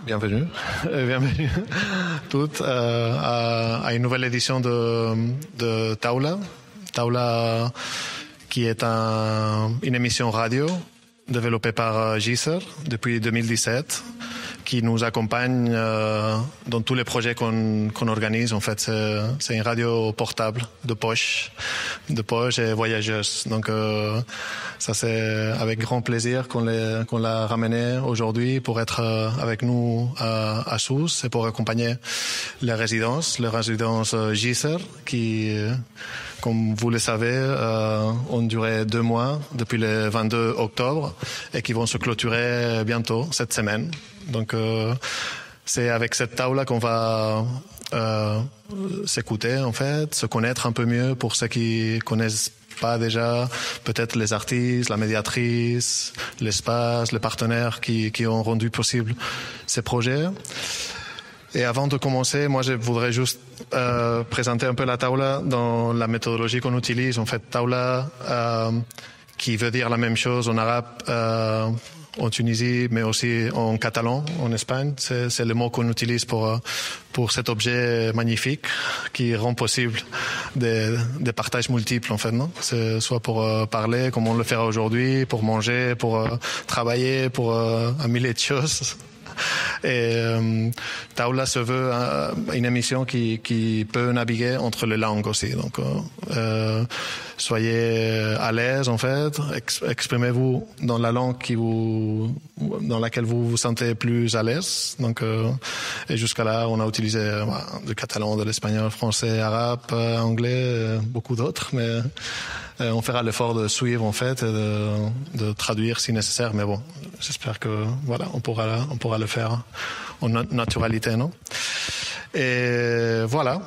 Bienvenue toutes à une nouvelle édition de Taula. Taula qui est une émission radio développée par Giser depuis 2017 qui nous accompagne dans tous les projets qu'on organise. En fait, c'est une radio portable de poche et voyageuse. Donc, ça c'est avec grand plaisir qu'on l'a ramené aujourd'hui pour être avec nous à Sousse et pour accompagner les résidences Giser qui, comme vous le savez, ont duré 2 mois depuis le 22 octobre et qui vont se clôturer bientôt cette semaine. Donc, c'est avec cette taula qu'on va s'écouter, en fait, se connaître un peu mieux pour ceux qui connaissent pas déjà, peut-être les artistes, la médiatrice, l'espace, les partenaires qui ont rendu possible ces projets. Et avant de commencer, moi, je voudrais juste présenter un peu la taula dans la méthodologie qu'on utilise. En fait, taula, qui veut dire la même chose en arabe, en Tunisie, mais aussi en catalan, en Espagne. C'est le mot qu'on utilise pour cet objet magnifique qui rend possible des partages multiples, en fait, non? C'est soit pour parler, comme on le fera aujourd'hui, pour manger, pour travailler, pour un millier de choses. Et Taula se veut une émission qui peut naviguer entre les langues aussi. Donc, soyez à l'aise, en fait. Exprimez-vous dans la langue dans laquelle vous vous sentez plus à l'aise. Donc, et jusqu'à là, on a utilisé du catalan, de l'espagnol, français, arabe, anglais, beaucoup d'autres, mais on fera l'effort de suivre, en fait, et de traduire si nécessaire. Mais bon, j'espère que voilà, on pourra le faire en naturalité, non? Et voilà,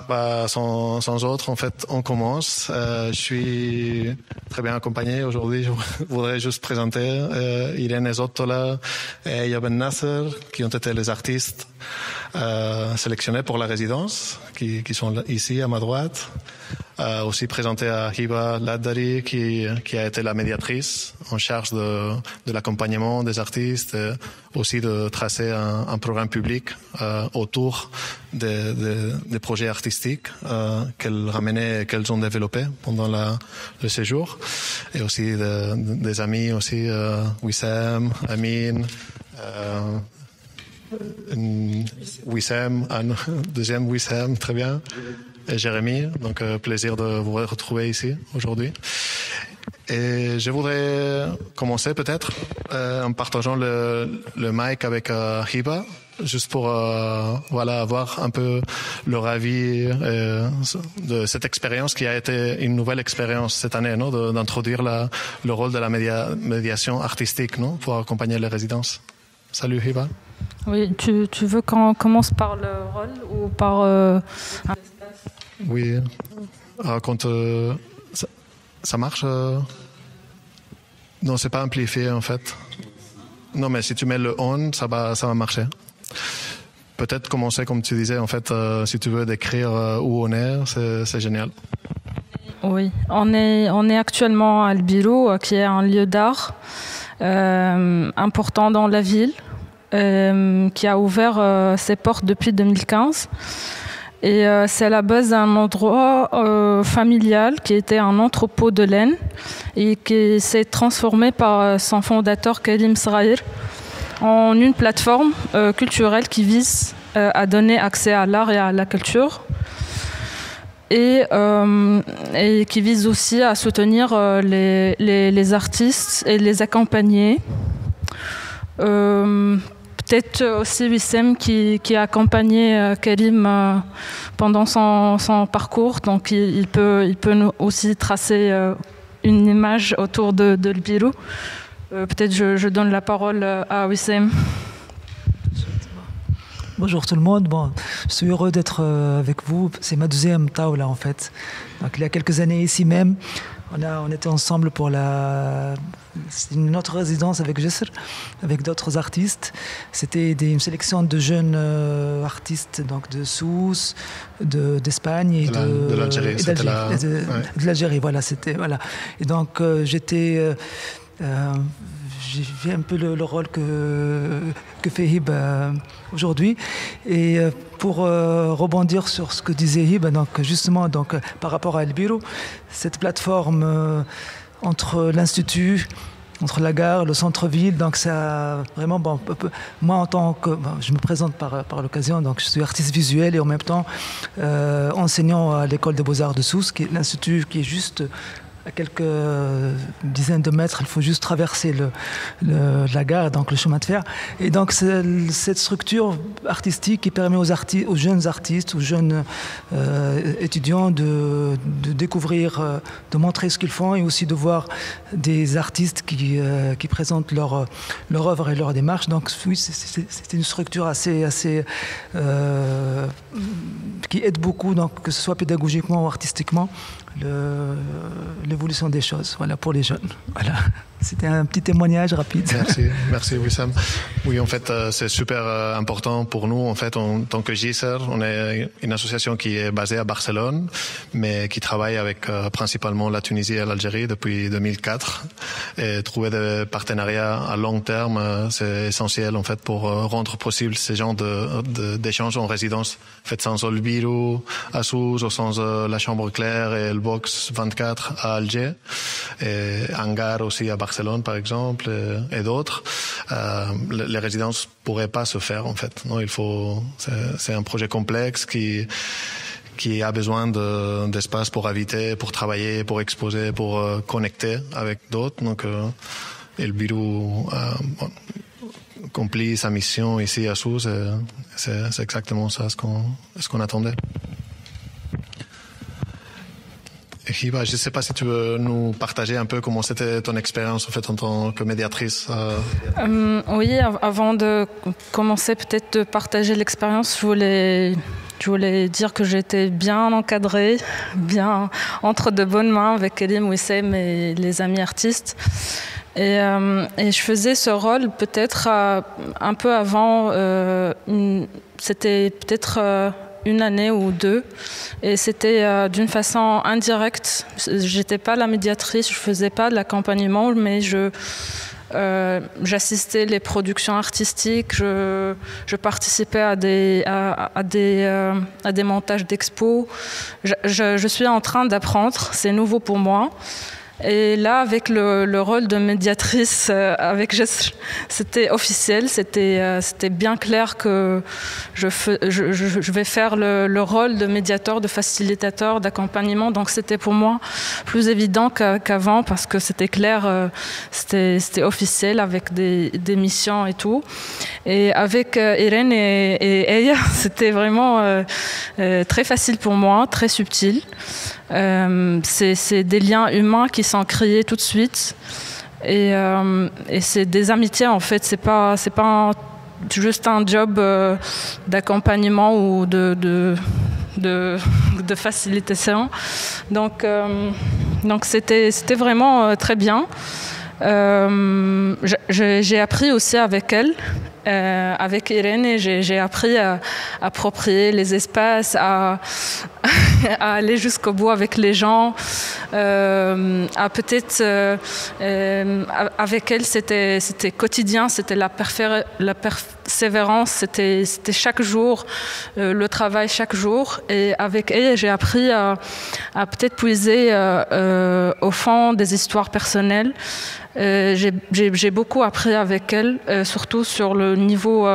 sans autre, en fait, on commence. Je suis très bien accompagné aujourd'hui. Je voudrais juste présenter Irene Zottola et Yaben Nasser, qui ont été les artistes sélectionnés pour la résidence, qui sont ici à ma droite. Aussi présenté à Hiba Laddari, qui a été la médiatrice en charge de l'accompagnement des artistes, et aussi de tracer un programme public autour des projets artistiques qu'elles ramenaient et qu'elles ont développés pendant le séjour, et aussi des amis aussi, Wissem, Amin, Wissem, deuxième Wissem, très bien, et Jérémy. Donc, plaisir de vous retrouver ici aujourd'hui. Et je voudrais commencer peut-être en partageant le mic avec Hiba, juste pour avoir un peu leur avis de cette expérience qui a été une nouvelle expérience cette année, non, d'introduire le rôle de la médiation artistique, non, pour accompagner les résidences. Salut Hiba. Oui, tu veux qu'on commence par le rôle ou par Oui, quand ça marche. Non, c'est pas amplifié en fait. Non, mais si tu mets le on, ça va marcher. Peut-être commencer comme tu disais en fait. Si tu veux décrire où on est, c'est génial. Oui, on est actuellement à Elbiru, qui est un lieu d'art important dans la ville, qui a ouvert ses portes depuis 2015. Et c'est à la base d'un endroit familial qui était un entrepôt de laine et qui s'est transformé par son fondateur Karim Sraïr en une plateforme culturelle qui vise à donner accès à l'art et à la culture et qui vise aussi à soutenir les artistes et les accompagner. Peut-être aussi Wissem qui a accompagné Karim pendant son parcours, donc il peut aussi tracer une image autour de Elbiru. Peut-être je donne la parole à Wissem. Bonjour tout le monde. Bon, je suis heureux d'être avec vous. C'est ma deuxième taula en fait. Donc il y a quelques années ici même, on était ensemble pour c'est une autre résidence avec Jesser, avec d'autres artistes. C'était une sélection de jeunes artistes donc de Sousse, d'Espagne et de l'Algérie. De l'Algérie, voilà, c'était voilà. Et donc j'ai fait un peu le rôle que fait Hib aujourd'hui. Et pour rebondir sur ce que disait Hib, donc justement donc par rapport à El Biro, cette plateforme entre l'institut, entre la gare, le centre-ville, donc ça vraiment moi en tant que je me présente par l'occasion, donc je suis artiste visuel et en même temps enseignant à l'école des Beaux-Arts de Sousse, qui est l'institut qui est juste à quelques dizaines de mètres, il faut juste traverser la gare, donc le chemin de fer. Et donc cette structure artistique qui permet aux jeunes artistes, aux jeunes étudiants de découvrir, de montrer ce qu'ils font et aussi de voir des artistes qui présentent leur œuvre et leur démarche. Donc oui, c'est une structure assez qui aide beaucoup, donc, que ce soit pédagogiquement ou artistiquement, l'évolution des choses, voilà, pour les jeunes. Voilà. C'était un petit témoignage rapide. Merci Wissam. Oui, en fait, c'est super important pour nous. En fait, en tant que Jesser, on est une association qui est basée à Barcelone, mais qui travaille avec principalement la Tunisie et l'Algérie depuis 2004. Et trouver des partenariats à long terme, c'est essentiel en fait pour rendre possible ces genres d'échanges en résidence. En fait, sans El Biro à Sousse, ou sans la Chambre Claire et le Box 24 à Alger, et Hangar aussi à Barcelone par exemple, et d'autres, les résidences pourraient pas se faire en fait. Non, c'est un projet complexe qui a besoin d'espace pour habiter, pour travailler, pour exposer, pour connecter avec d'autres. Donc, El Biro accomplit sa mission ici à Sousse. C'est exactement ça ce qu'on attendait. Hiba, je ne sais pas si tu veux nous partager un peu comment c'était ton expérience en fait en tant que médiatrice. Oui, avant de commencer peut-être de partager l'expérience, je voulais dire que j'étais bien encadrée, bien entre de bonnes mains avec Elim, Wissem et les amis artistes. Et je faisais ce rôle peut-être un peu avant, c'était peut-être une année ou deux, et c'était d'une façon indirecte. J'étais pas la médiatrice, je faisais pas de l'accompagnement, mais j'assistais les productions artistiques, je participais à des montages d'expos. Je suis en train d'apprendre, c'est nouveau pour moi. Et là, avec le rôle de médiatrice, c'était officiel, c'était bien clair que je vais faire le rôle de médiateur, de facilitateur, d'accompagnement. Donc c'était pour moi plus évident qu'avant, parce que c'était clair, c'était officiel avec des missions et tout. Et avec Irène et Eya, c'était vraiment très facile pour moi, très subtil. C'est des liens humains qui sont créés tout de suite, et c'est des amitiés en fait. C'est pas juste un job d'accompagnement ou de facilitation. Donc c'était vraiment très bien. J'ai appris aussi avec elle. Avec Irène, et j'ai appris à approprier les espaces, à aller jusqu'au bout avec les gens, à peut-être avec elle c'était quotidien, c'était la persévérance, c'était chaque jour, le travail chaque jour. Et avec elle, j'ai appris à peut-être puiser au fond des histoires personnelles. J'ai beaucoup appris avec elle, surtout sur le niveau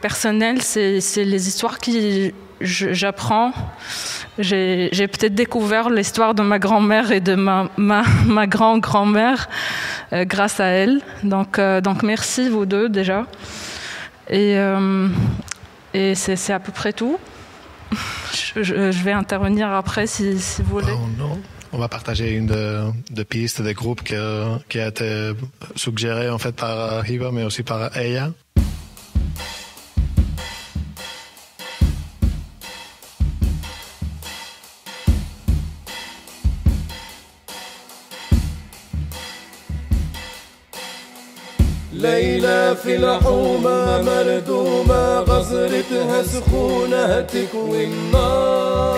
personnel. C'est les histoires que j'apprends. J'ai peut-être découvert l'histoire de ma grand-mère et de ma grand-grand-mère grâce à elle. Donc merci vous deux déjà. Et c'est à peu près tout. Je vais intervenir après si vous voulez. Oh non. On va partager une de pistes des groupes qui a été suggérée en fait par Hiba, mais aussi par Eya. ليلى في الحومة مردومة غزرتها سخونة تكوي النار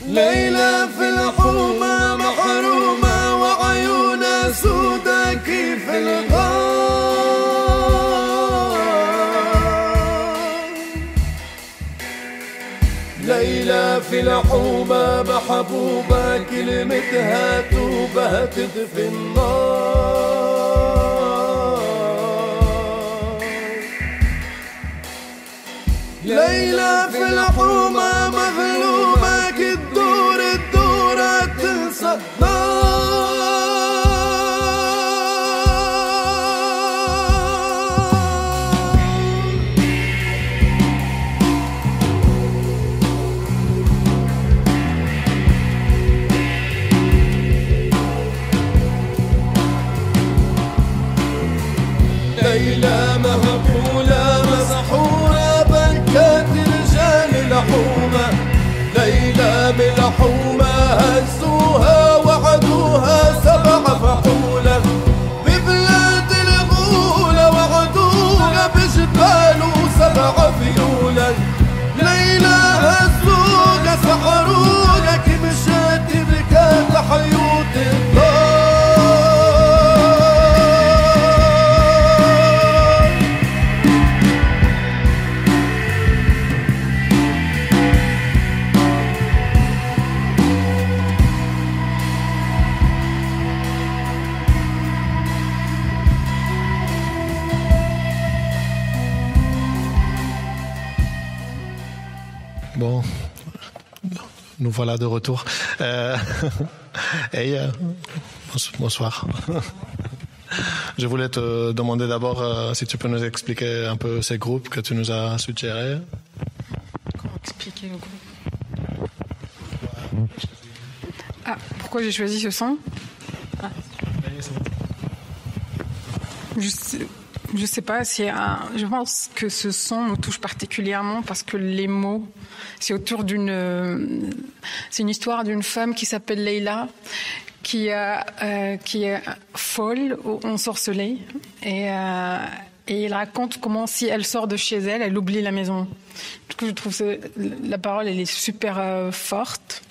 ليلى في الحومة محرومة وعيونها سودا كيف الغار ليلى في الحومة محبوبة كلمتها توبة تدفي النار ليلى في الحومة مظلومة كالدور الدورة تنسى ليلى مهبولة مسحورة بكات رجال الحومة ليلى بالحومة هزوها وعدوها 7 فحولة ببلاد الغولة وعدوها بجبال 7 فيولة ليلى هزوها سحروها كي مشات بكات حيوت الدار Bon, nous voilà de retour. Bonsoir. Je voulais te demander d'abord si tu peux nous expliquer un peu ces groupes que tu nous as suggérés. Comment expliquer le groupe? Ah, pourquoi j'ai choisi ce son? Je sais pas, je pense que ce son me touche particulièrement parce que les mots, c'est autour c'est une histoire d'une femme qui s'appelle Leila, qui est folle ou ensorcelée, et il raconte comment si elle sort de chez elle, elle oublie la maison. Du coup, je trouve que la parole, elle est super forte.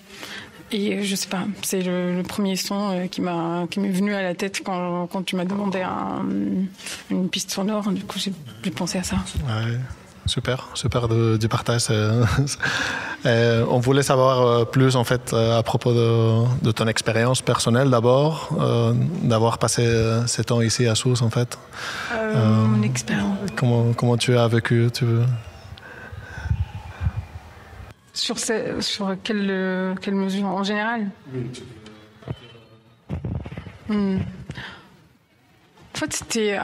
Et je sais pas, c'est le premier son qui m'est venu à la tête quand tu m'as demandé une piste sonore. Du coup, j'ai pensé à ça. Ouais, super du partage. On voulait savoir plus en fait à propos de ton expérience personnelle d'abord, d'avoir passé 7 ans ici à Sousse en fait. Mon expérience. Comment tu as vécu Sur quelle mesure en général? En fait, c'était...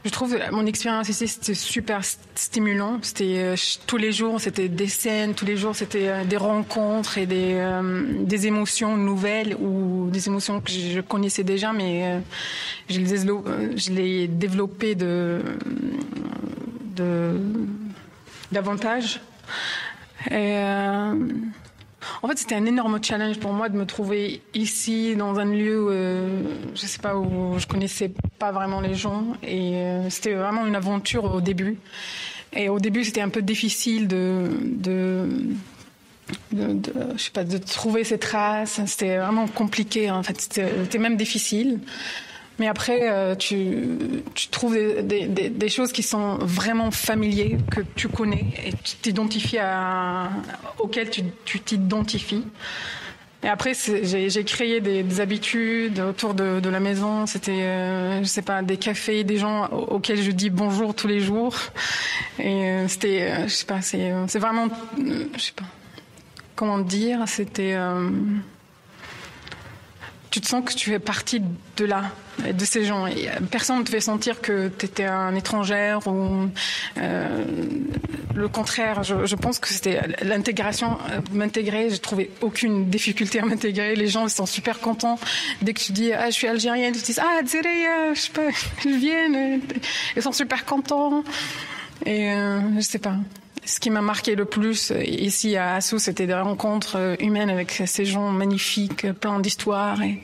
je trouve mon expérience ici, c'était super stimulant. C'était tous les jours, c'était des scènes, tous les jours, c'était des rencontres et des émotions nouvelles ou des émotions que je connaissais déjà, mais je les développées davantage. Et en fait, c'était un énorme challenge pour moi de me trouver ici, dans un lieu, je sais pas, où je connaissais pas vraiment les gens. Et c'était vraiment une aventure au début. Et au début, c'était un peu difficile je sais pas, de trouver ces traces. C'était vraiment compliqué, en fait. C'était même difficile. Mais après, tu trouves des choses qui sont vraiment familières, que tu connais, et tu t'identifies auxquelles tu t'identifies. Et après, j'ai créé des habitudes autour de la maison. C'était, je sais pas, des cafés, des gens auxquels je dis bonjour tous les jours. Et c'était, je sais pas, c'est vraiment, je sais pas comment dire, c'était... tu te sens que tu fais partie de là, de ces gens. Et personne ne te fait sentir que tu étais un étranger ou le contraire. Je pense que c'était l'intégration, m'intégrer. J'ai trouvé aucune difficulté à m'intégrer. Les gens ils sont super contents. Dès que tu dis je suis algérienne, ils te disent Dzeraya, je sais pas, ils viennent. Ils sont super contents. Et je sais pas. ce qui m'a marqué le plus ici à Assous, c'était des rencontres humaines avec ces gens magnifiques, pleins d'histoires et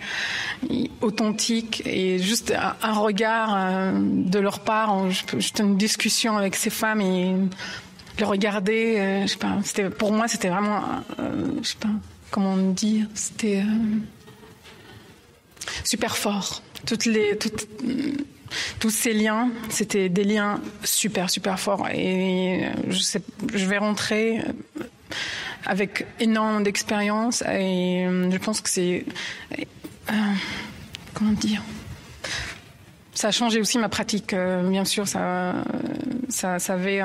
authentiques, et juste un regard de leur part. Juste une discussion avec ces femmes et les regarder. Je sais pas. Pour moi, c'était vraiment, je sais pas comment dire. C'était super fort. Tous ces liens, c'était des liens super forts, et je vais rentrer avec énormément d'expérience, et je pense que c'est comment dire, ça a changé aussi ma pratique, bien sûr, ça avait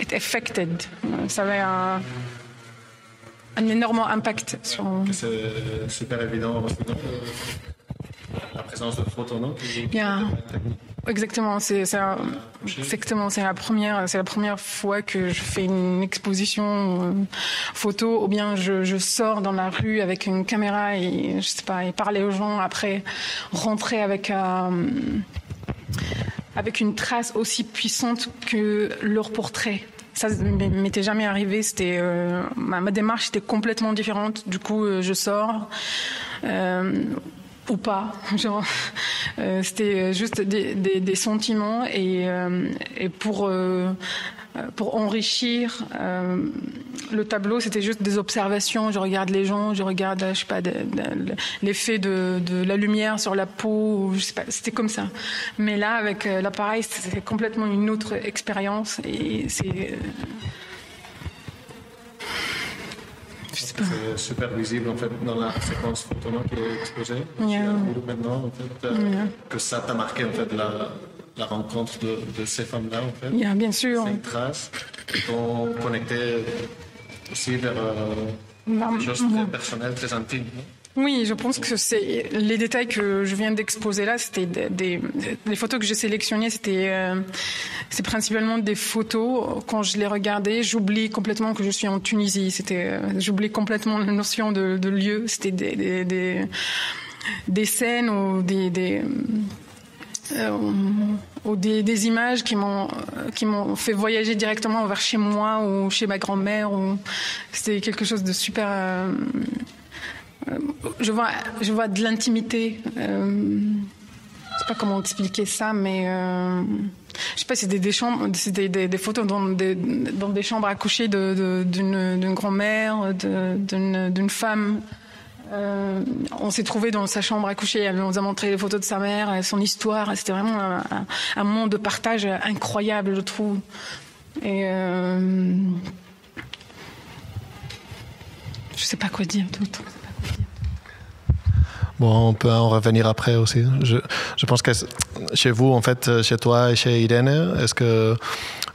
it affected, ça avait un énorme impact sur. C'est super évident maintenant. La présence de photos, non? Bien. Exactement, c'est la première fois que je fais une exposition photo, ou bien je sors dans la rue avec une caméra et je sais pas, et parler aux gens, après rentrer avec une trace aussi puissante que leur portrait. Ça ne m'était jamais arrivé. C'était ma démarche était complètement différente. Du coup, je sors. Ou pas, genre c'était juste des sentiments, et pour enrichir le tableau, c'était juste des observations. Je regarde les gens, je regarde, je sais pas, l'effet de la lumière sur la peau, je sais pas, c'était comme ça. Mais là, avec l'appareil, c'était complètement une autre expérience, et c'est c'est super visible en fait dans la séquence photo qui est exposée. Maintenant, en fait, que ça t'a marqué en fait la rencontre de ces femmes-là en fait. Bien sûr. Ces traces qui t'ont connecté aussi vers des choses très personnelles, très intimes. Oui, je pense que c'est les détails que je viens d'exposer là, c'était les photos que j'ai sélectionnées, c'est principalement des photos. Quand je les regardais, j'oublie complètement que je suis en Tunisie. J'oublie complètement la notion de lieu. C'était des scènes ou des images qui m'ont fait voyager directement vers chez moi ou chez ma grand-mère. C'était quelque chose de super. Je vois de l'intimité. Je sais pas comment expliquer ça, mais je sais pas. C'est des photos dans des chambres à coucher d'une grand-mère, d'une femme. On s'est trouvé dans sa chambre à coucher. Elle nous a montré les photos de sa mère, son histoire. C'était vraiment un moment de partage incroyable, je trouve. Et je sais pas quoi dire d'autre. Bon, on peut en revenir après aussi. Je pense que chez vous, en fait, chez toi et chez Irène, est-ce que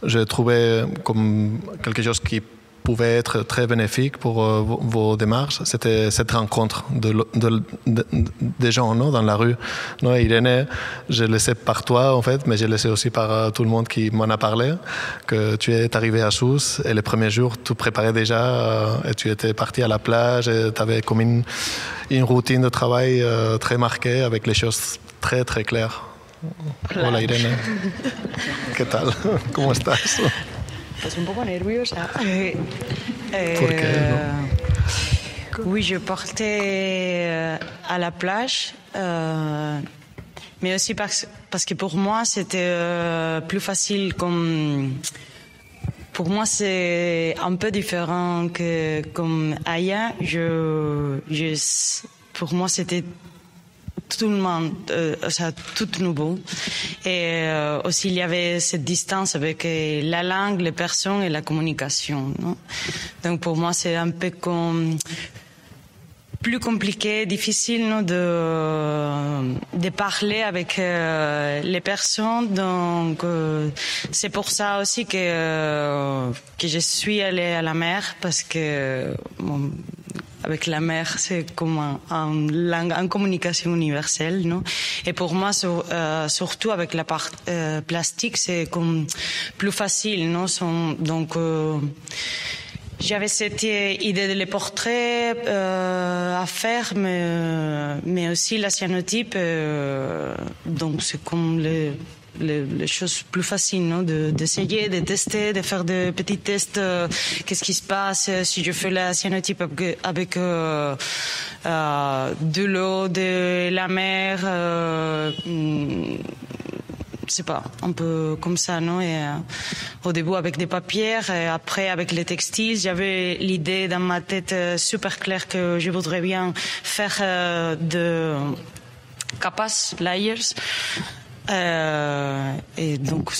j'ai trouvé comme quelque chose qui pouvait être très bénéfique pour vos démarches, c'était cette rencontre des gens, non, dans la rue. Non, Irène, je le sais par toi en fait, mais je le sais aussi par tout le monde qui m'en a parlé, que tu es arrivé à Sousse et les premiers jours tu préparais déjà et tu étais parti à la plage et tu avais comme une routine de travail très marquée avec les choses très très claires. Hola Irene, ¿qué tal? ¿Cómo estás? Pues un poco nerviosa. ¿Por qué? ¿No? Oui, je partais à la plage, mais aussi parce que pour moi c'était plus facile. Pour moi c'est un peu différent que comme ailleurs. Pour moi c'était tout le monde, tout nouveau. Et aussi, il y avait cette distance avec la langue, les personnes et la communication. Non? Donc, pour moi, c'est un peu plus compliqué, difficile, non, de parler avec les personnes. Donc, c'est pour ça aussi que je suis allée à la mer, parce que avec la mer, c'est comme une communication universelle, non? Et pour moi, surtout avec la part plastique, c'est comme plus facile, non? Donc, j'avais cette idée de les portraits à faire, mais aussi la cyanotype. Donc, c'est comme les choses plus faciles, non, d'essayer, de tester, de faire des petits tests. Qu'est-ce qui se passe si je fais la cyanotype avec de l'eau, de la mer. C'est pas un peu comme ça, non? Et au début avec des papiers, et après avec les textiles, j'avais l'idée dans ma tête super claire que je voudrais bien faire de capas, layers. Et donc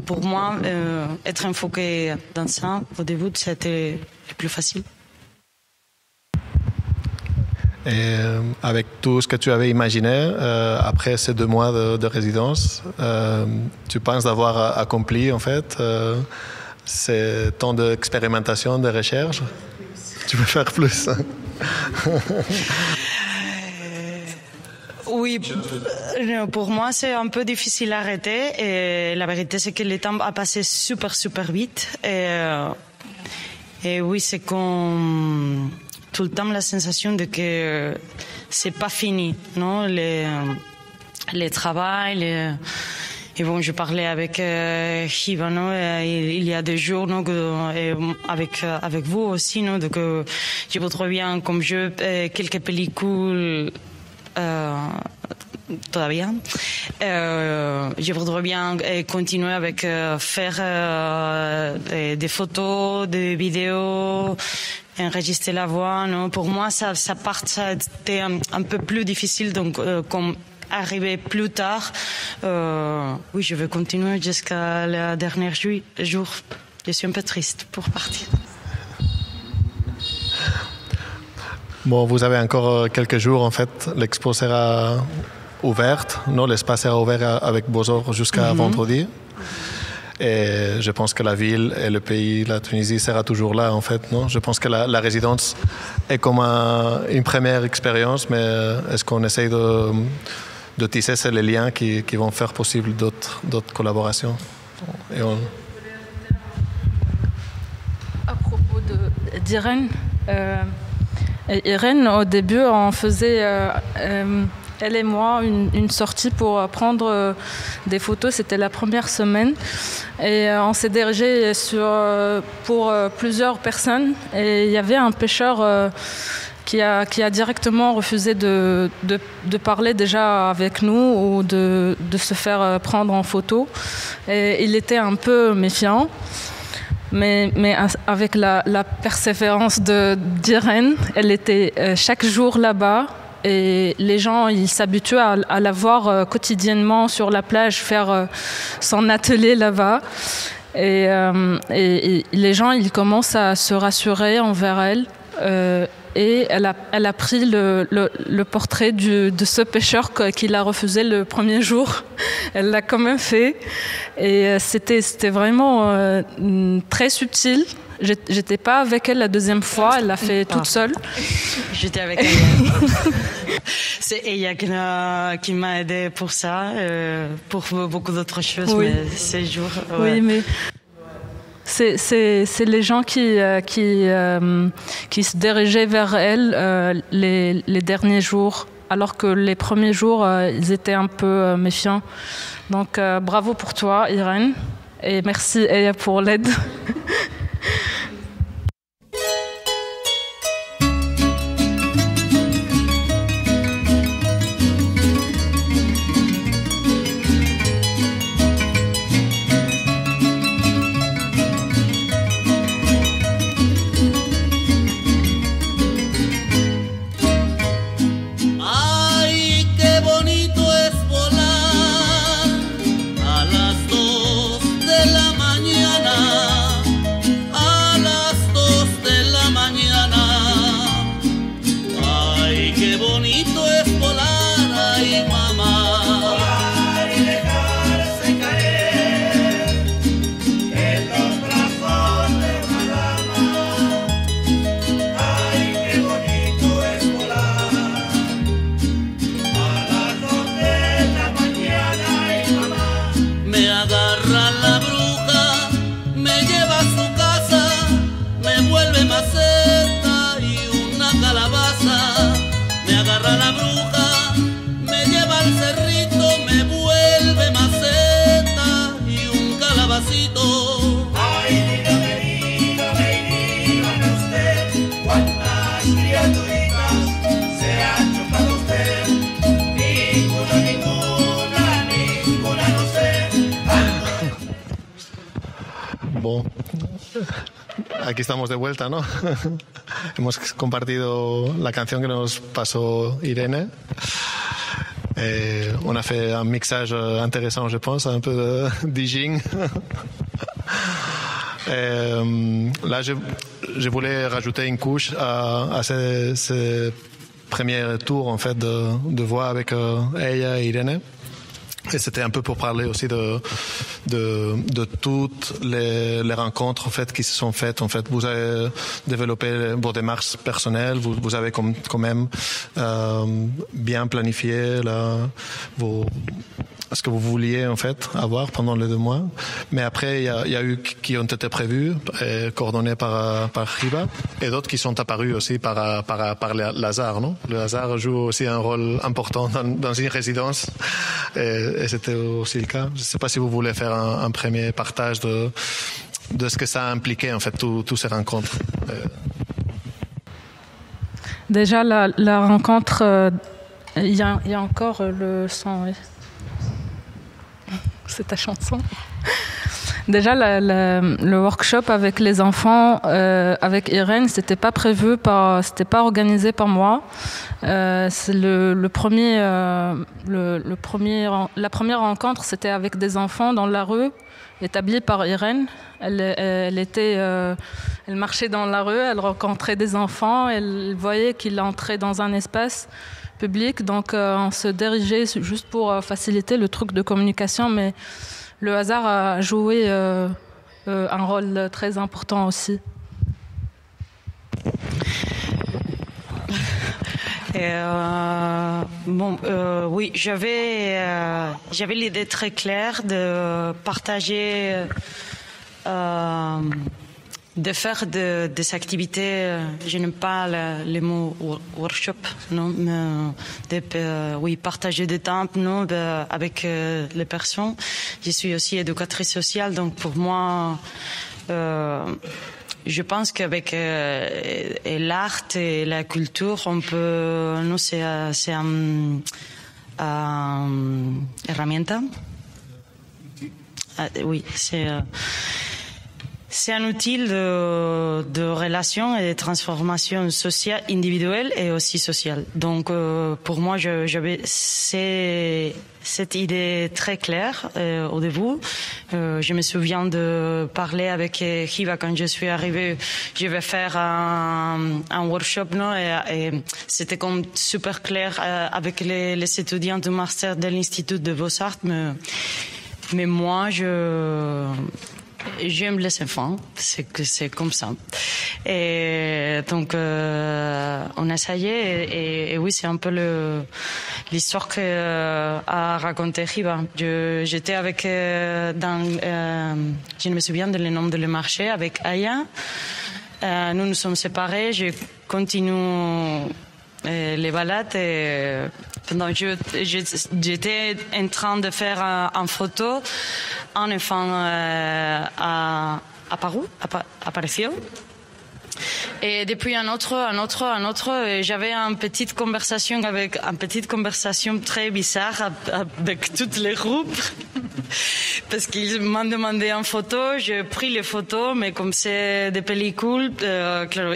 pour moi, être enfoqué dans ça au début, c'était le plus facile. Et avec tout ce que tu avais imaginé, après ces 2 mois de résidence, tu penses d'avoir accompli en fait ces temps d'expérimentation, de recherche? Tu veux faire plus? Oui, pour moi c'est un peu difficile à arrêter et la vérité c'est que le temps a passé super vite et oui, c'est comme tout le temps la sensation de que c'est pas fini, non, les travail, et bon, je parlais avec Hiva, non, il y a des jours, non, et avec vous aussi, non, donc je voudrais bien comme jeu quelques pellicules todavía. Je voudrais bien continuer avec faire des photos, des vidéos, enregistrer la voix. Non, pour moi, ça c'était un peu plus difficile, donc comme arriver plus tard. Oui, je vais continuer jusqu'à la dernière jour. Je suis un peu triste pour partir. Bon, vous avez encore quelques jours en fait. L'expo sera ouverte, non? L'espace sera ouvert avec Bozor jusqu'à vendredi. Et je pense que la ville et le pays, la Tunisie, sera toujours là en fait, non? Je pense que la résidence est comme une première expérience, mais est-ce qu'on essaye de tisser les liens qui vont faire possible d'autres collaborations? À propos d'Irène, Irène, au début, on faisait, elle et moi, une sortie pour prendre des photos. C'était la première semaine. Et on s'est dirigé pour plusieurs personnes. Et il y avait un pêcheur qui a directement refusé de parler déjà avec nous ou de se faire prendre en photo. Et il était un peu méfiant. Mais avec la persévérance d'Irène, elle était chaque jour là-bas et les gens ils s'habituaient à la voir quotidiennement sur la plage faire son atelier là-bas et les gens ils commencent à se rassurer envers elle. Et elle a pris le portrait de ce pêcheur qui l'a refusé le premier jour. Elle l'a quand même fait. Et c'était vraiment très subtil. J'étais pas avec elle la deuxième fois. Elle l'a fait toute seule. J'étais avec elle. C'est Eya qui m'a aidée pour ça, pour beaucoup d'autres choses. Oui. Mais ces jours... Ouais. Oui, mais... C'est les gens qui se dirigeaient vers elle les derniers jours, alors que les premiers jours, ils étaient un peu méfiants. Donc, bravo pour toi, Irène, et merci, Eya, pour l'aide. Bon, aquí estamos de vuelta, ¿no? Hemos compartido la canción que nos pasó Irene. On a fait un mixage intéressant, je pense, un peu de DJing. Là, je voulais rajouter une couche à ces premiers tours en fait de voix avec ella et Irene. Et c'était un peu pour parler aussi de toutes les rencontres en fait qui se sont faites. En fait, vous avez développé vos démarches personnelles, vous avez quand même bien planifié ce que vous vouliez en fait avoir pendant les 2 mois. Mais après, il y a eu qui ont été prévus et coordonnés par Hiba, et d'autres qui sont apparus aussi par le hasard, non? Le hasard joue aussi un rôle important dans une résidence, et c'était aussi le cas. Je ne sais pas si vous voulez faire un premier partage de ce que ça a impliqué en fait toutes ces rencontres. Déjà la rencontre, il y a encore le son. Oui. C'est ta chanson. Déjà, le workshop avec les enfants, avec Irène, c'était pas prévu, c'était pas organisé par moi. C'est la première rencontre, c'était avec des enfants dans la rue, établie par Irène. Elle marchait dans la rue, elle rencontrait des enfants, elle voyait qu'il entrait dans un espace public, donc on se dirigeait juste pour faciliter le truc de communication, mais le hasard a joué un rôle très important aussi. Oui, j'avais l'idée très claire de partager, de faire des activités, je n'aime pas le mot workshop, non, mais partager des temps, non, avec les personnes. Je suis aussi éducatrice sociale, donc pour moi, je pense qu'avec l'art et la culture, on peut, non, c'est un herramienta. Oui, c'est un outil de relation et de transformation sociale, individuelle et aussi sociale. Donc, pour moi, j'avais cette idée très claire au début. Je me souviens de parler avec Hiba quand je suis arrivée. Je vais faire un workshop, non, et c'était comme super clair avec les étudiants du master de l'Institut de Beaux-Arts. Mais moi, j'aime les enfants, c'est comme ça. Et donc, on a essayé, et oui, c'est un peu l'histoire qu'a raconté Hiba. J'étais avec, je ne me souviens de le nom de le marché, avec Aya. Nous nous sommes séparés, je continue les balades, et pendant j'étais en train de faire une photo, un enfant apparaissait. Et depuis un autre, j'avais une petite conversation très bizarre avec toutes les groupes. Parce qu'ils m'ont demandé une photo, j'ai pris les photos, mais comme c'est des pellicules,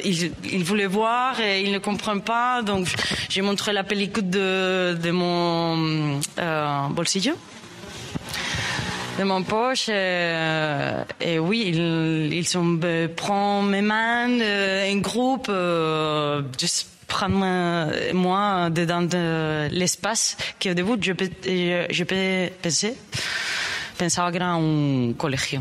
ils voulaient voir et ils ne comprennent pas, donc j'ai montré la pellicule de mon bolsillo, de mon poche, et oui, ils ont pris mes mains, un groupe, juste prendre moi dedans de l'espace qu'au début je pensaba que era un colegio.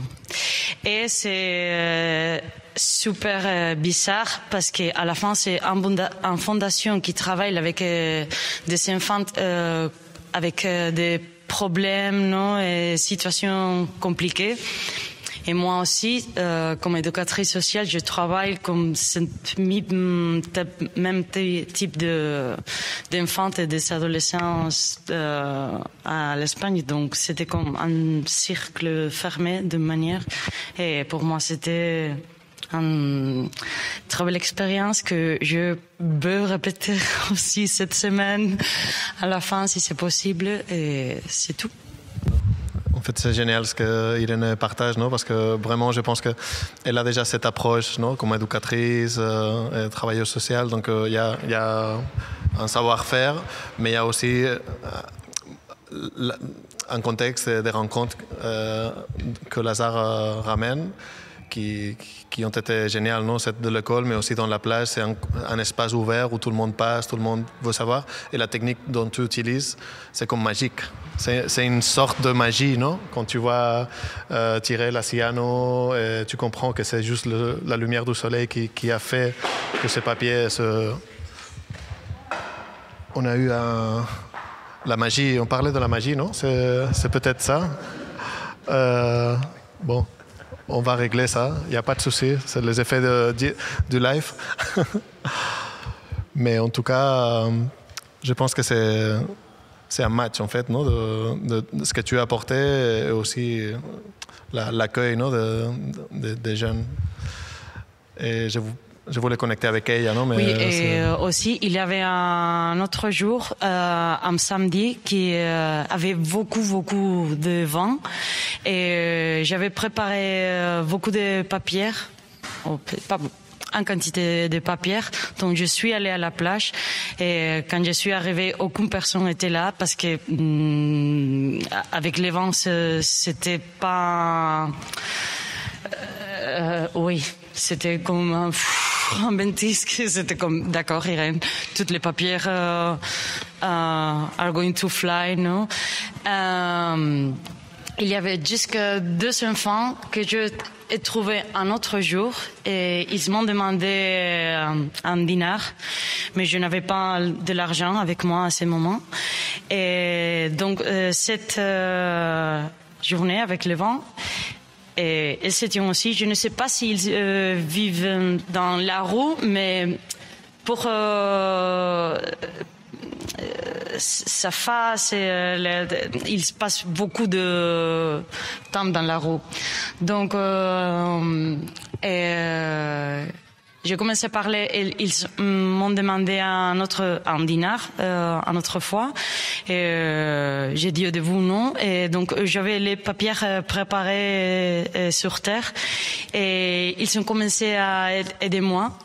Et c'est super bizarre parce qu'à la fin, c'est une fondation qui travaille avec des enfants avec des problèmes, non, et situations compliquées. Et moi aussi, comme éducatrice sociale, je travaille comme ce même type d'enfants et des adolescents à l'Espagne. Donc, c'était comme un cercle fermé de manière. Et pour moi, c'était une très belle expérience que je veux répéter aussi cette semaine à la fin, si c'est possible. Et c'est tout. fait, c'est génial ce qu'Irène partage, non? Parce que vraiment, je pense qu'elle a déjà cette approche, non? Comme éducatrice, travailleuse sociale. Donc, il y a un savoir-faire, mais il y a aussi un contexte des rencontres que Lazare ramène, qui ont été géniales, non? C'est de l'école, mais aussi dans la plage, c'est un espace ouvert où tout le monde passe, tout le monde veut savoir. Et la technique dont tu utilises, c'est comme magique. C'est une sorte de magie, non? Quand tu vois tirer la cyano, tu comprends que c'est juste la lumière du soleil qui a fait que ces papiers se... On a eu la magie, on parlait de la magie, non? C'est peut-être ça. Bon... On va régler ça, il n'y a pas de souci, c'est les effets du live. Mais en tout cas, je pense que c'est un match en fait, non, de ce que tu as apporté et aussi l'accueil, non, des jeunes. Et je voulais connecter avec elle, non? Mais oui, et aussi, il y avait un autre jour, un samedi, qui avait beaucoup de vent. Et j'avais préparé beaucoup de papiers, pas en quantité de papiers. Donc je suis allée à la plage et quand je suis arrivée, aucune personne n'était là parce que avec les vents, c'était pas... oui, c'était comme un ventisque, c'était comme, d'accord Irène, toutes les papiers are going to fly, no? Il y avait jusque 2 enfants que je ai trouvé un autre jour et ils m'ont demandé un dinar, mais je n'avais pas de l'argent avec moi à ce moment. Et donc cette journée avec le vent, et c'était aussi, je ne sais pas s'ils vivent dans la rue, mais pour sa face, il se passe beaucoup de temps dans la rue. Donc, j'ai commencé à parler et ils m'ont demandé un dinar, une autre fois. Et j'ai dit de vous non. Et donc j'avais les papiers préparés sur terre et ils ont commencé à aider moi.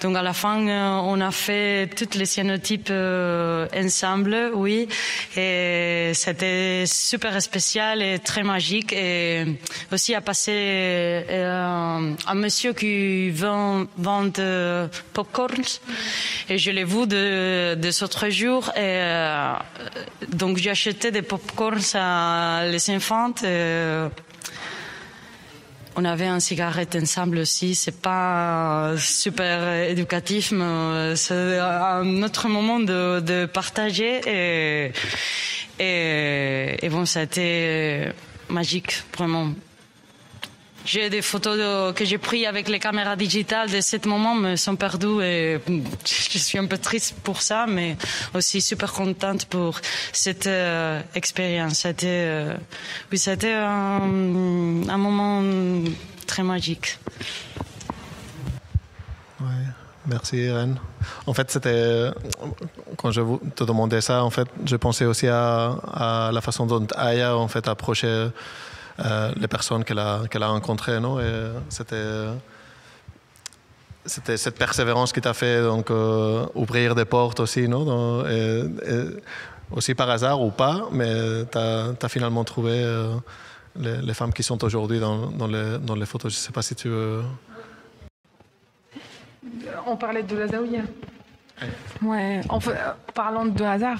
Donc à la fin, on a fait toutes les cyanotypes ensemble, oui. Et c'était super spécial et très magique. Et aussi à passer un monsieur qui vend popcorns et je l'ai vu des autres jours et donc j'ai acheté des popcorns à les enfants. On avait une cigarette ensemble aussi, c'est pas super éducatif, mais c'est un autre moment de partager et bon, ça a été magique, vraiment. J'ai des photos que j'ai prises avec les caméras digitales de ce moment, mais sont perdues et je suis un peu triste pour ça, mais aussi super contente pour cette expérience. C'était un moment très magique. Ouais, merci Irène. En fait, c'était quand je te demandais ça, en fait, je pensais aussi à la façon dont Aya en fait approchait les personnes qu'elle a rencontrées, non? Et c'était cette persévérance qui t'a fait donc ouvrir des portes aussi, non? Et aussi par hasard ou pas, mais t'as finalement trouvé les femmes qui sont aujourd'hui dans les photos. Je sais pas si tu veux... On parlait de la Zaouïa. Ouais, parlant de hasard.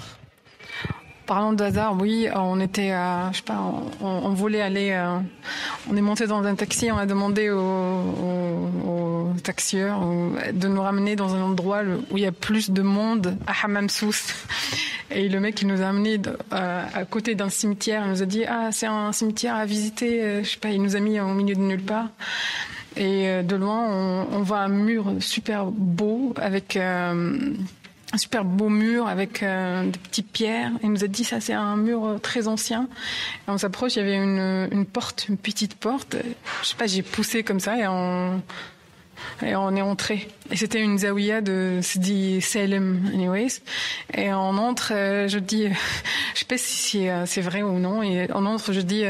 Parlant de hasard, oui, on était, je sais pas, on voulait aller, on est monté dans un taxi, on a demandé au taxieur de nous ramener dans un endroit où il y a plus de monde, à Hammam Sousse. Et le mec, il nous a amené à côté d'un cimetière, il nous a dit, c'est un cimetière à visiter, je sais pas, il nous a mis au milieu de nulle part. Et de loin, on voit un mur super beau avec... un super beau mur avec des petites pierres. Il nous a dit ça, c'est un mur très ancien. Et on s'approche, il y avait une porte, une petite porte. Je sais pas, j'ai poussé comme ça et Et on est entré. Et c'était une zaouia de Sidi Salem, anyways. Et on entre, je dis, je sais pas si c'est vrai ou non. Et on entre, je dis,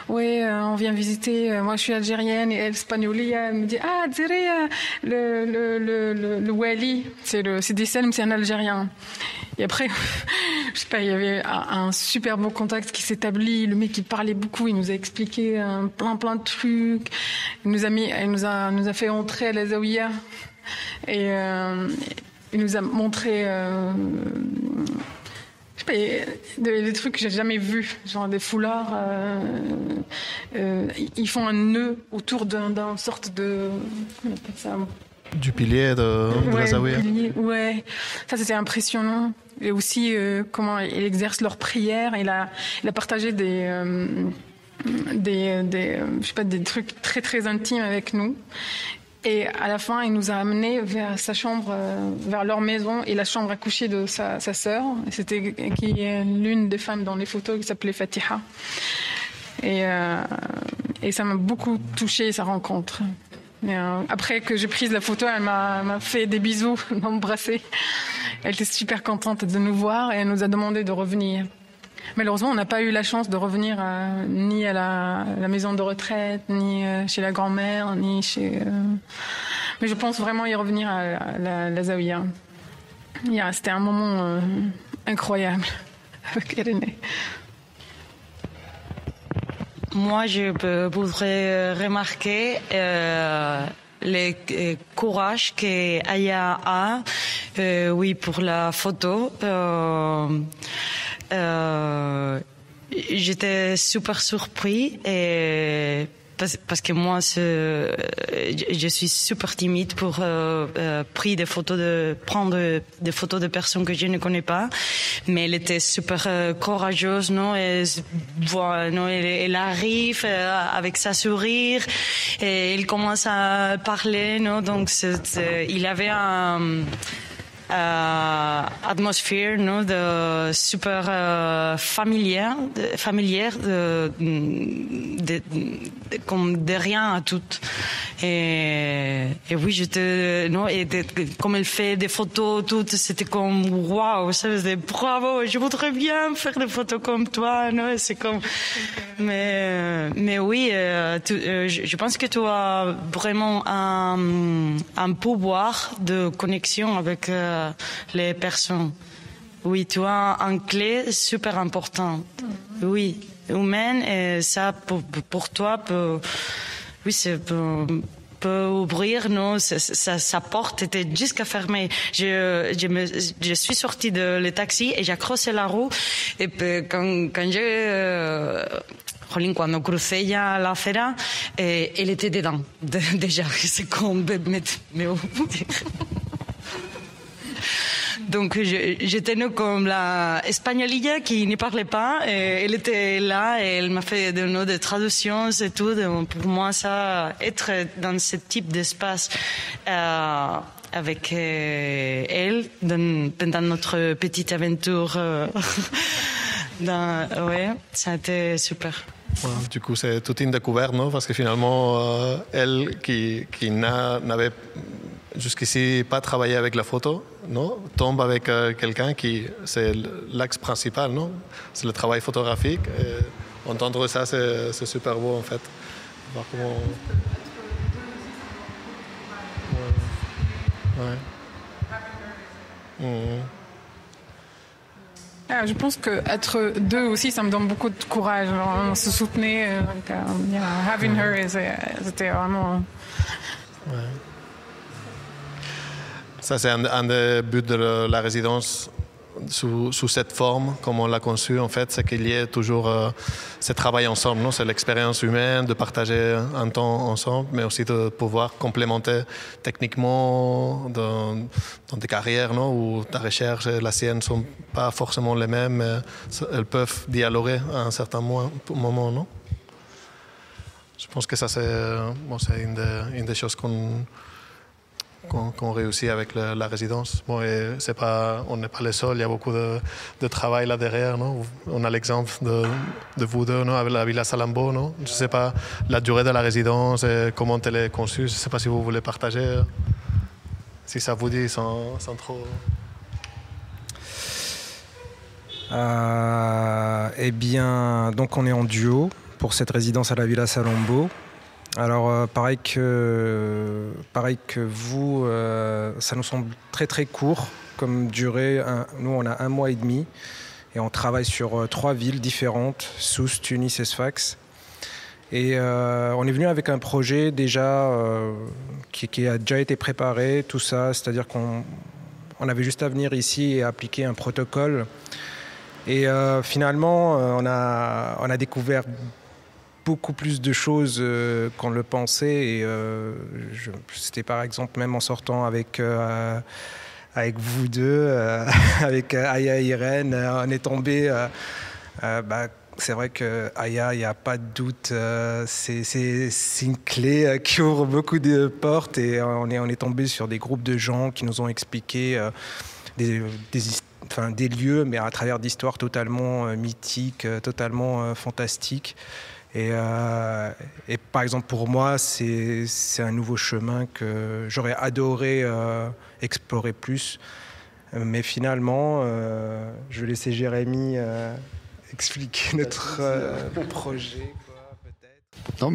oui, on vient visiter. Moi, je suis algérienne et elle espagnolia. Elle me dit, ah, Dzere, le wali, c'est Sidi Salem, c'est un Algérien. Et après, je sais pas, il y avait un super beau contact qui s'établit. Le mec, il parlait beaucoup, il nous a expliqué plein de trucs. Il nous a fait entrer à la zaouia. Et il nous a montré je sais pas, des trucs que j'ai jamais vus, genre des foulards. Ils font un nœud autour d'un sorte de... Comment on appelle ça ? Du pilier de la zaouia. Ouais, ça c'était impressionnant. Et aussi comment ils exercent leur prière. Il a partagé des je sais pas, des trucs très très intimes avec nous. Et à la fin, il nous a amenés vers sa chambre, vers leur maison et la chambre à coucher de sa sœur. C'était qui est l'une des femmes dans les photos qui s'appelait Fatiha. Et ça m'a beaucoup touchée, sa rencontre. Et après que j'ai pris la photo, elle m'a fait des bisous, m'embrasser. Elle était super contente de nous voir et elle nous a demandé de revenir. Malheureusement, on n'a pas eu la chance de revenir ni à la maison de retraite, ni chez la grand-mère, ni chez... Mais je pense vraiment y revenir à la zaouia. C'était un moment incroyable avec Irénée. Moi, je voudrais remarquer le courage qu'Aya a, oui, pour la photo. J'étais super surpris et parce que moi je suis super timide pour prendre des photos de personnes que je ne connais pas, mais elle était super courageuse, non, et voilà, non, elle arrive avec sa sourire et elle commence à parler, non, donc il avait un atmosphère, non, de super familière, comme de rien à tout. Et oui, comme elle fait des photos toutes, c'était comme waouh, ça faisait bravo, je voudrais bien faire des photos comme toi, non, c'est comme, mais oui, je pense que tu as vraiment un pouvoir de connexion avec les personnes. Oui, tu as une clé super importante. Oui, humaine, et ça pour toi oui, peut ouvrir, non, sa porte était jusqu'à fermer. Je suis sortie de le taxi et j'ai accroché la roue et quand cuando crucé ya la acera, elle était dedans déjà. C'est comme donc j'étais comme la espagnolilla qui ne parlait pas, et elle était là et elle m'a fait des traductions et tout. Donc pour moi, ça, être dans ce type d'espace avec elle pendant notre petite aventure, ouais, ça a été super. Ouais, du coup, c'est toute une découverte, non? Parce que finalement, elle qui n'avait jusqu'ici pas travaillé avec la photo, non, tombe avec quelqu'un qui, c'est l'axe principal, non? C'est le travail photographique. Et entendre ça, c'est super beau, en fait. Voir comment... Ouais. Ouais. Je pense qu'être deux aussi, ça me donne beaucoup de courage. On se soutenait. Having her, c'était vraiment... Ouais. Ça, c'est un des buts de la résidence sous cette forme, comme on l'a conçue, en fait, c'est qu'il y ait toujours ce travail ensemble, non? C'est l'expérience humaine, de partager un temps ensemble, mais aussi de pouvoir complémenter techniquement dans des carrières, non? Où ta recherche et la sienne ne sont pas forcément les mêmes, mais elles peuvent dialoguer à un certain moment, non? Je pense que ça, c'est une des choses qu'on réussit avec la résidence. Bon, et on n'est pas les seuls, il y a beaucoup de travail là derrière. Non? On a l'exemple de vous deux, non? Avec la Villa Salambo. Non? Je ne sais pas la durée de la résidence et comment elle est conçue. Je ne sais pas si vous voulez partager, si ça vous dit sans trop... Eh bien, donc on est en duo pour cette résidence à la Villa Salambo. Alors, pareil que vous, ça nous semble très très court comme durée. Nous, on a 1 mois et demi et on travaille sur 3 villes différentes, Sousse, Tunis et Sfax. Et on est venu avec un projet déjà qui a déjà été préparé, tout ça, c'est-à-dire qu'on avait juste à venir ici et appliquer un protocole. Et finalement, on a découvert beaucoup plus de choses qu'on le pensait. Et c'était par exemple même en sortant avec vous deux, avec Aya et Irène, on est tombé. C'est vrai que Aya, il n'y a pas de doute, c'est une clé qui ouvre beaucoup de portes. Et on est tombé sur des groupes de gens qui nous ont expliqué des lieux, mais à travers d'histoires totalement mythiques, totalement fantastiques. Et par exemple, pour moi, c'est un nouveau chemin que j'aurais adoré explorer plus. Mais finalement, je vais laisser Jérémy expliquer notre projet. Peut-être. Non,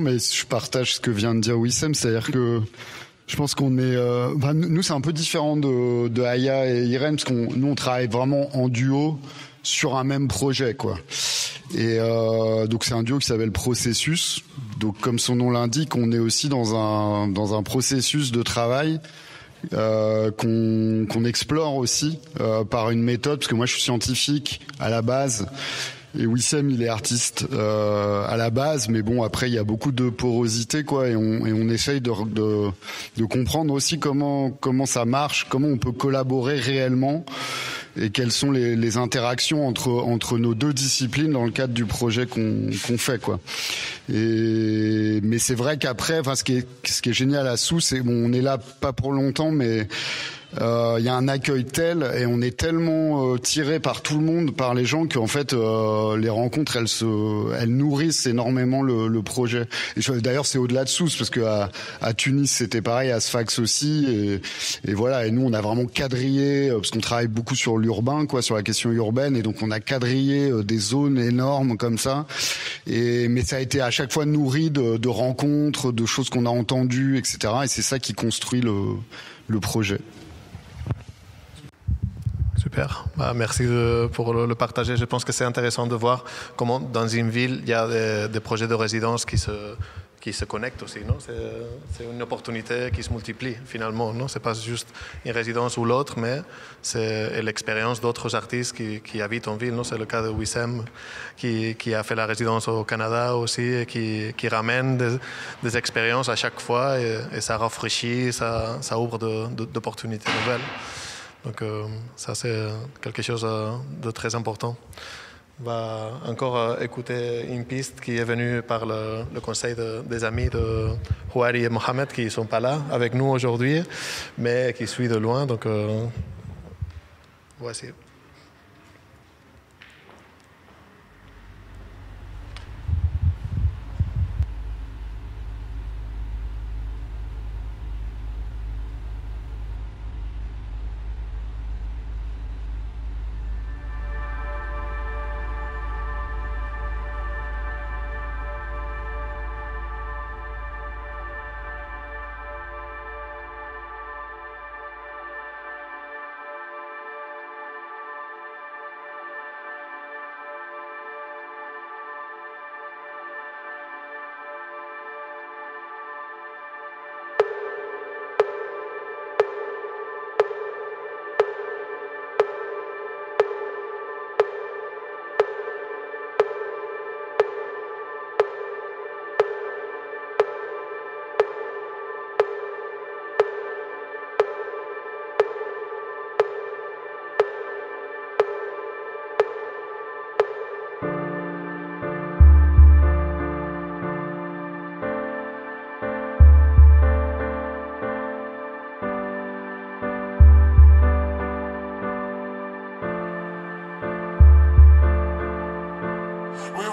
mais je partage ce que vient de dire Wissem, c'est-à-dire que je pense qu'on est... nous, c'est un peu différent de Aya et Irène, parce qu'on travaille vraiment en duo sur un même projet, quoi. Et donc c'est un duo qui s'appelle Processus. Donc comme son nom l'indique, on est aussi dans un processus de travail qu'on explore aussi par une méthode, parce que moi je suis scientifique à la base. Et Wissem, il est artiste à la base, mais bon, après il y a beaucoup de porosité, quoi, et on essaye de comprendre aussi comment ça marche, comment on peut collaborer réellement, et quelles sont les interactions entre nos deux disciplines dans le cadre du projet qu'on fait, quoi. Mais c'est vrai qu'après, ce qui est génial à Sousse, c'est bon, on est là pas pour longtemps, mais il y a un accueil tel et on est tellement tiré par tout le monde, par les gens, qu'en fait les rencontres elles nourrissent énormément le projet. Et d'ailleurs c'est au-delà de Sousse, parce que à Tunis c'était pareil, à Sfax aussi, et voilà. Et nous on a vraiment quadrillé, parce qu'on travaille beaucoup sur l'urbain, quoi, sur la question urbaine, et donc on a quadrillé des zones énormes comme ça. Mais ça a été à chaque fois nourri de rencontres, de choses qu'on a entendues, etc. Et c'est ça qui construit le projet. Super, merci pour le partager. Je pense que c'est intéressant de voir comment dans une ville il y a des projets de résidence qui se connectent aussi. Non, c'est une opportunité qui se multiplie finalement. Non, c'est pas juste une résidence ou l'autre, mais c'est l'expérience d'autres artistes qui habitent en ville. Non, c'est le cas de Wissem qui a fait la résidence au Canada aussi, et qui ramène des expériences à chaque fois, et ça rafraîchit, ça ouvre d'opportunités nouvelles. Donc ça, c'est quelque chose de très important. On va encore écouter une piste qui est venue par le conseil des amis de Houari et Mohamed, qui ne sont pas là avec nous aujourd'hui, mais qui suivent de loin. Donc voici.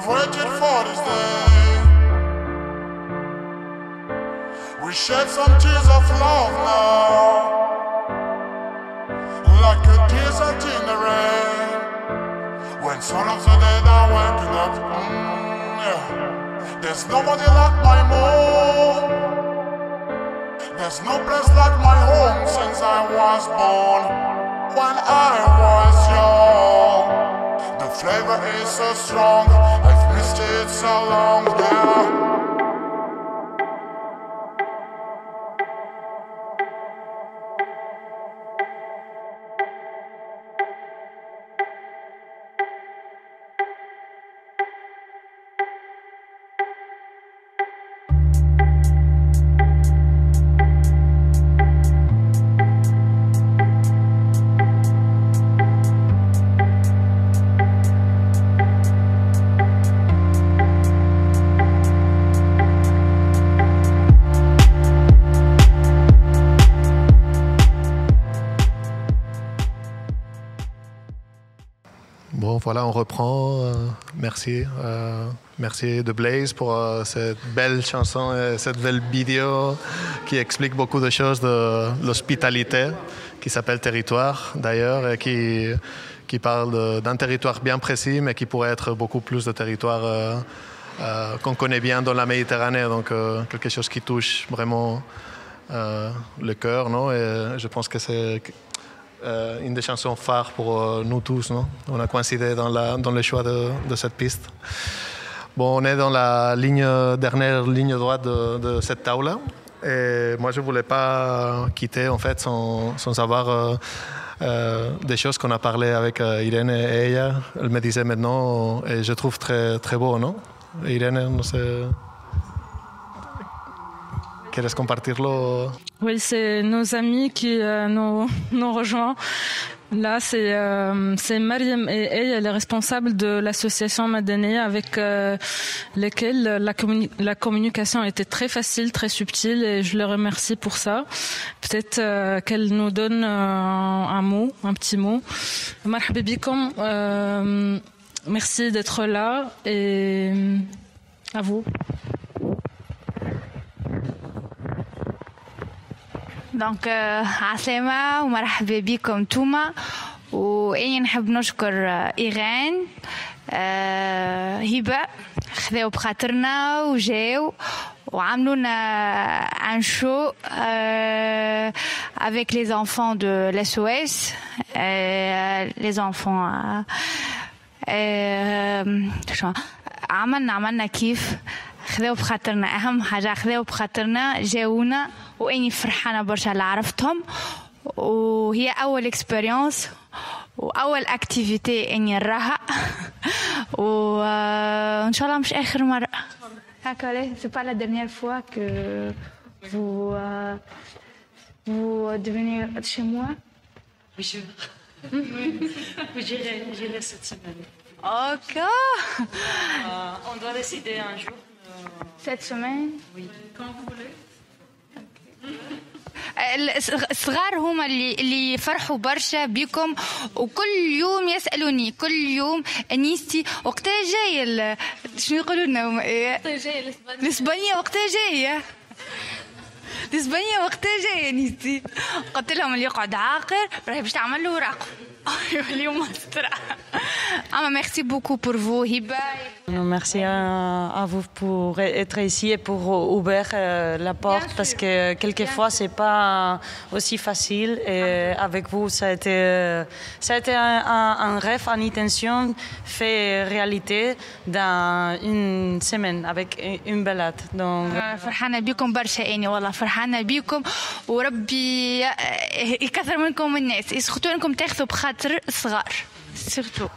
We've waited for this day. We shed some tears of love now, like a desert in the rain. When some of the dead are waking up, yeah. There's nobody like my mom. There's no place like my home since I was born. When I was young, the flavor is so strong. I've missed it so long now. Bon, voilà, on reprend. Merci. Merci de Blaze pour cette belle chanson et cette belle vidéo qui explique beaucoup de choses de l'hospitalité, qui s'appelle Territoire d'ailleurs, et qui parle d'un territoire bien précis, mais qui pourrait être beaucoup plus de territoires qu'on connaît bien dans la Méditerranée. Donc, quelque chose qui touche vraiment le cœur, non? Et je pense que c'est une des chansons phares pour nous tous, non? On a coïncidé dans le choix de cette piste. Bon, on est dans la dernière ligne droite de cette table. Et moi, je ne voulais pas quitter, en fait, sans avoir des choses qu'on a parlé avec Irène et ella. Elle me disait maintenant, et je trouve très, très beau, non? Irène, no sé... ¿Quieres compartirlo? Oui, c'est nos amis qui nous rejoignent. Là, c'est Mariam et elle est responsable de l'association Madania avec lesquelles la communication était très facile, très subtile, et je les remercie pour ça. Peut-être qu'elle nous donne un petit mot. Marhaba bikom, merci d'être là et à vous. دونك عسلامة ومرحبا بكم انتوما وإني نحب نشكر إيغان هبة خذاو بخاطرنا وجاو وعملونا un show avec les enfants de l'SOS, les enfants عملنا كيف خذاو بخاطرنا. أهم حاجة خذاو بخاطرنا، جاونا وإني فرحانة برشا اللي عرفتهم، وهي أول إكسبيريونس وأول أكتيفيتي إني نراها، وإن شاء الله مش آخر مرة. هكا ليه c'est pas la dernière fois que vous devenez chez moi. Oui, j'irai cette semaine. Ok. On doit décider un jour. Cette semaine? Oui. Quand vous voulez. الصغار هما اللي فرحوا برشا بكم، وكل يوم يسألوني كل يوم أنيستي وقتها جاية شنو يقولوا لنا وقتها جاية الإسبانية وقتها جاية الإسبانية وقتها جاية أنيستي. قلت لهم اللي يقعد عاقر راهي باش تعمل له رقم اليوم مسطرة. Merci beaucoup pour vous, Hiba. Merci à vous pour être ici et pour ouvrir la porte, parce que quelquefois c'est pas aussi facile, et avec vous ça a été un rêve, une intention fait réalité dans une semaine avec une balade. Donc فرحانة بكم برشا، يعني والله فرحانة بكم، وربي يكثر منكم الناس، يسخطوا انكم تاخذوا بخاطر الصغار surtout.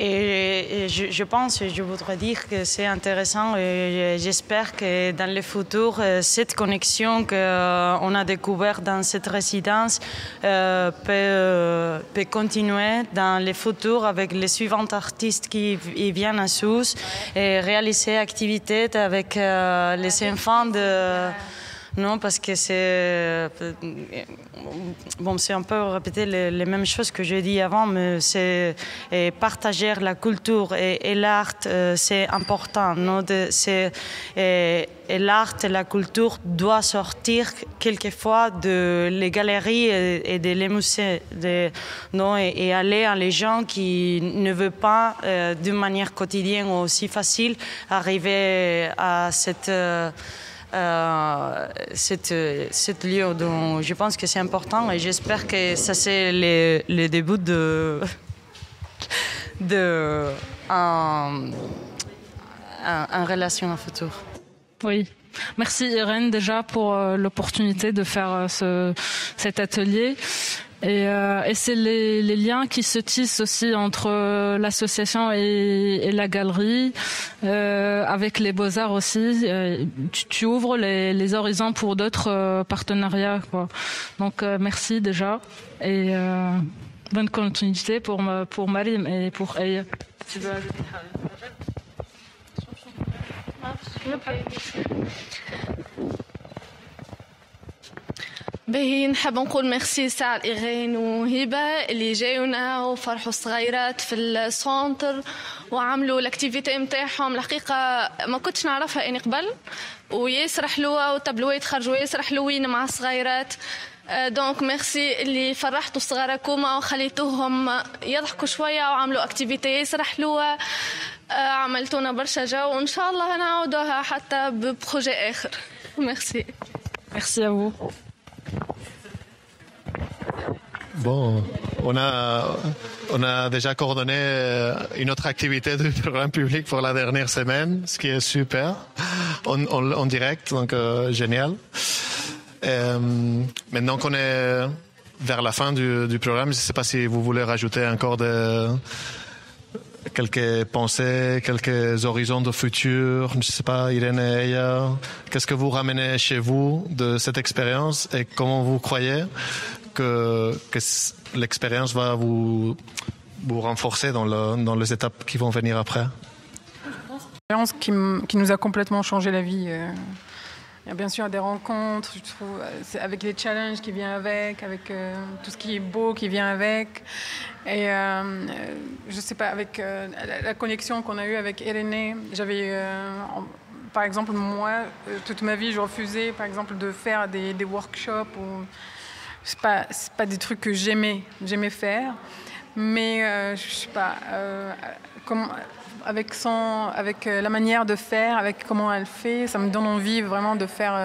Et je pense, je voudrais dire que c'est intéressant, et j'espère que dans le futur, cette connexion qu'on a découverte dans cette résidence peut continuer dans le futur avec les suivants artistes qui viennent à Sousse, et réaliser activités avec les enfants non, parce que c'est un peu répéter les mêmes choses que j'ai dit avant, mais c'est partager la culture et l'art, c'est important, non? Et l'art et la culture doivent sortir quelquefois de les galeries et de les musées, non? Et aller à les gens qui ne veulent pas, d'une manière quotidienne ou aussi facile, arriver à cette lieu. Donc, je pense que c'est important et j'espère que ça c'est le début de une relation à futur. Oui. Merci Irène déjà pour l'opportunité de faire cet atelier. Et c'est les liens qui se tissent aussi entre l'association et la galerie, avec les Beaux-Arts aussi. Tu ouvres les horizons pour d'autres partenariats, quoi. Donc merci déjà et bonne continuité pour Marim et pour Aya. Tu veux ajouter باهي نحب نقول ميرسي سعد إيغين وهبة اللي جاونا وفرحوا الصغيرات في السونتر وعملوا الاكتيفيتي نتاعهم. الحقيقة ما كنتش نعرفها اني قبل وياسر حلوة وطبلوات خرجوا ياسر حلوين مع الصغيرات. دونك ميرسي اللي فرحتوا الصغار كوما وخليتوهم يضحكوا شوية وعملوا اكتيفيتي ياسر حلوة. عملتونا برشا جو وإن شاء الله نعودوها حتى ببروجي آخر. ميرسي. Merci à vous. Bon, on a déjà coordonné une autre activité du programme public pour la dernière semaine, ce qui est super, en direct, donc génial. Maintenant qu'on est vers la fin du programme, je ne sais pas si vous voulez rajouter encore quelques pensées, quelques horizons de futur. Je ne sais pas, Irène et Aya, qu'est-ce que vous ramenez chez vous de cette expérience et comment vous croyez que l'expérience va vous renforcer dans les étapes qui vont venir après? C'est une expérience qui nous a complètement changé la vie. Il y a bien sûr des rencontres, je trouve, avec les challenges qui viennent avec tout ce qui est beau qui vient avec. Et je sais pas, avec la connexion qu'on a eue avec Irénée, par exemple, moi, toute ma vie, je refusais, par exemple, de faire des workshops. C'est pas des trucs que j'aimais faire, mais je sais pas, avec la manière de faire, avec comment elle fait, ça me donne envie vraiment de faire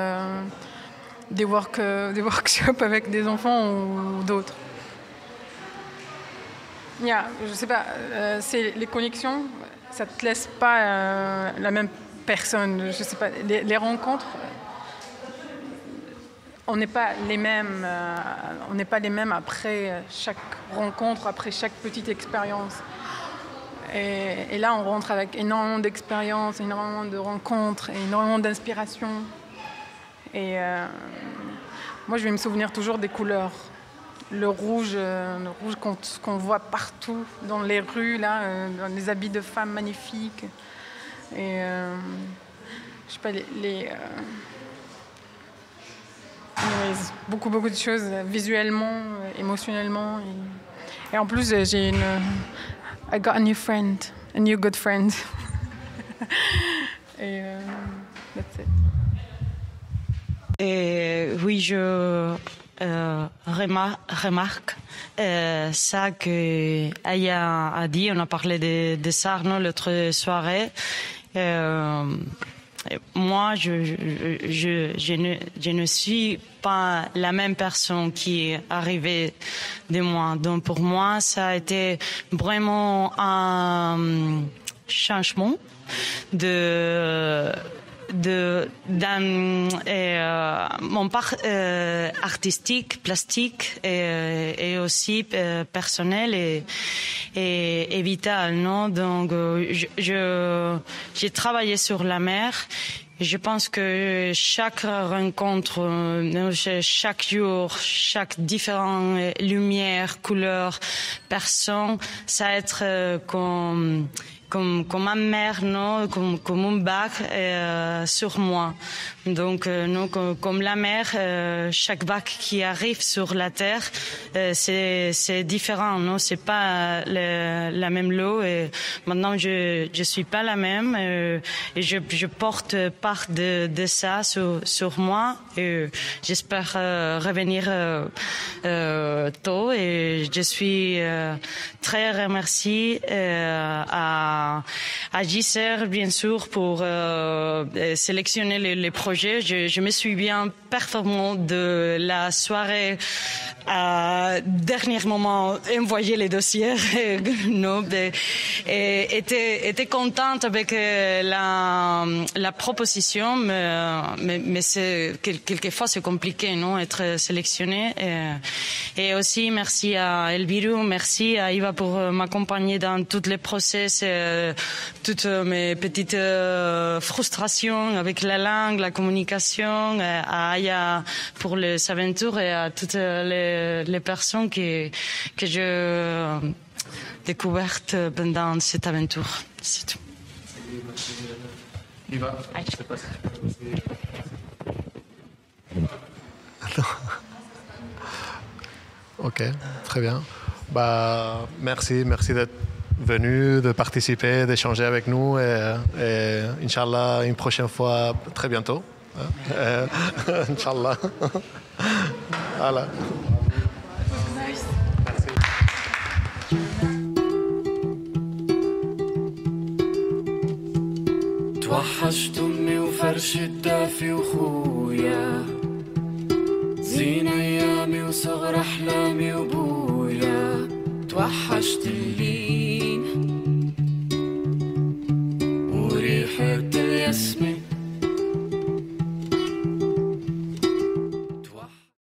des workshops avec des enfants ou d'autres. Je sais pas, c'est les connexions, ça te laisse pas la même personne. Je sais pas, les rencontres, on n'est pas les mêmes. On n'est pas les mêmes après chaque rencontre, après chaque petite expérience. Et là, on rentre avec énormément d'expérience, énormément de rencontres, énormément d'inspiration. Et moi, je vais me souvenir toujours des couleurs. Le rouge qu'on voit partout dans les rues, là, dans les habits de femmes magnifiques. Et je sais pas, beaucoup de choses visuellement, émotionnellement. Et en plus, I got a new friend, a new good friend. Et that's it. Et oui, je remarque ça que Aya a dit. On a parlé de ça l'autre soirée. Moi, je ne suis pas la même personne qui est arrivée de moi. Donc pour moi, ça a été vraiment un changement dans mon part artistique, plastique et aussi personnel et vital, non? Donc j'ai travaillé sur la mer. Je pense que chaque rencontre, chaque jour, chaque différente lumière, couleur, personne, ça va être comme ma mère, non, comme un bac sur moi. Donc, nous, comme la mer, chaque vague qui arrive sur la terre, c'est différent. Non, c'est pas la même l'eau. Et maintenant, je suis pas la même. Et je porte part de ça sur moi. Et j'espère revenir tôt. Et je suis très remerciée à JSR, bien sûr, pour sélectionner les projets. Je me souviens parfaitement de la soirée à dernier moment envoyer les dossiers et était contente avec la proposition, mais c'est quelquefois c'est compliqué, non, être sélectionné. Et aussi merci à Elviru, merci à Iva pour m'accompagner dans tous les process, toutes mes petites frustrations avec la langue, la communication, à Aya pour les aventures et à toutes les personnes que j'ai découvertes pendant cette aventure. C'est tout. Iva, je sais pas si tu peux aussi. Ok, très bien. Bah, merci d'être venu, de participer, d'échanger avec nous et Inch'Allah, une prochaine fois, très bientôt. Inch'Allah. Voilà. توحشت امي وفرش الدافي وخويا زين ايامي وصغر احلامي وبويا توحشت اللي